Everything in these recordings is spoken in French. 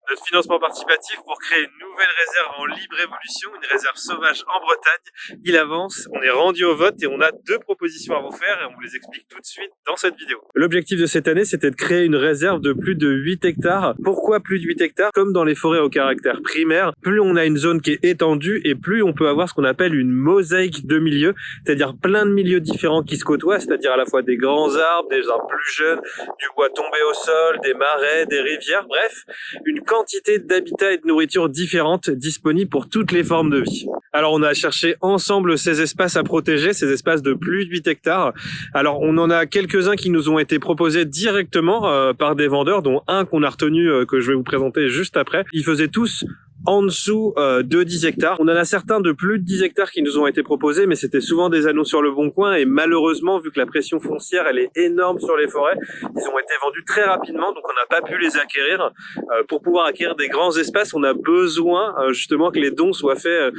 Notre financement participatif pour créer une nouvelle réserve en libre évolution, une réserve sauvage en Bretagne. Il avance, on est rendu au vote et on a deux propositions à vous faire et on vous les explique tout de suite dans cette vidéo. L'objectif de cette année, c'était de créer une réserve de plus de 8 hectares. Pourquoi plus de 8 hectares? Comme dans les forêts au caractère primaire, plus on a une zone qui est étendue et plus on peut avoir ce qu'on appelle une mosaïque de milieux, c'est-à-dire plein de milieux différents qui se côtoient, c'est-à-dire à la fois des grands arbres, des arbres plus jeunes, du bois tombé au sol, des marais, des rivières, bref, une quantité d'habitats et de nourriture différentes disponibles pour toutes les formes de vie. Alors on a cherché ensemble ces espaces à protéger, ces espaces de plus de 8 hectares. Alors on en a quelques-uns qui nous ont été proposés directement par des vendeurs, dont un qu'on a retenu que je vais vous présenter juste après. Ils faisaient tous en dessous de 10 hectares. On en a certains de plus de 10 hectares qui nous ont été proposés, mais c'était souvent des annonces sur le bon coin et malheureusement, vu que la pression foncière elle est énorme sur les forêts, ils ont été vendus très rapidement, donc on n'a pas pu les acquérir. Pour pouvoir acquérir des grands espaces, on a besoin justement que les dons soient faits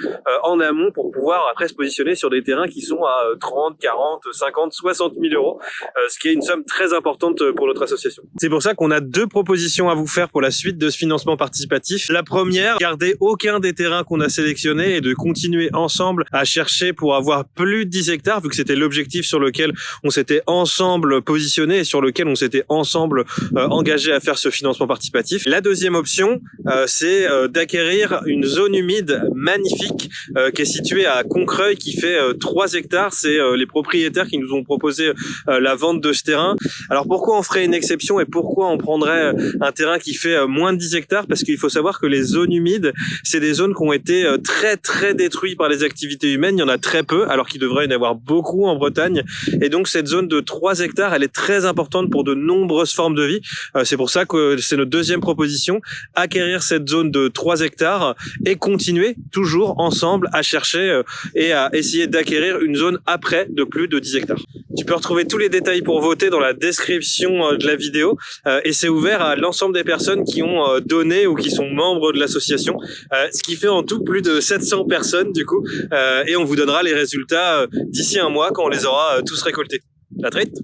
en amont pour pouvoir après se positionner sur des terrains qui sont à 30, 40, 50, 60 000 euros, ce qui est une somme très importante pour notre association. C'est pour ça qu'on a deux propositions à vous faire pour la suite de ce financement participatif. La première, garder aucun des terrains qu'on a sélectionnés et de continuer ensemble à chercher pour avoir plus de 10 hectares, vu que c'était l'objectif sur lequel on s'était ensemble positionné et sur lequel on s'était ensemble engagé à faire ce financement participatif. La deuxième option, c'est d'acquérir une zone humide magnifique qui est située à Concreuil, qui fait 3 hectares. C'est les propriétaires qui nous ont proposé la vente de ce terrain. Alors pourquoi on ferait une exception et pourquoi on prendrait un terrain qui fait moins de 10 hectares? Parce qu'il faut savoir que les zones humides, c'est des zones qui ont été très détruites par les activités humaines. Il y en a très peu, alors qu'il devrait y en avoir beaucoup en Bretagne. Et donc cette zone de 3 hectares, elle est très importante pour de nombreuses formes de vie. C'est pour ça que c'est notre deuxième proposition, acquérir cette zone de 3 hectares et continuer toujours ensemble à chercher et à essayer d'acquérir une zone après de plus de 10 hectares. Tu peux retrouver tous les détails pour voter dans la description de la vidéo et c'est ouvert à l'ensemble des personnes qui ont donné ou qui sont membres de l'association, ce qui fait en tout plus de 700 personnes du coup et on vous donnera les résultats d'ici un mois quand on les aura tous récoltés. À très vite.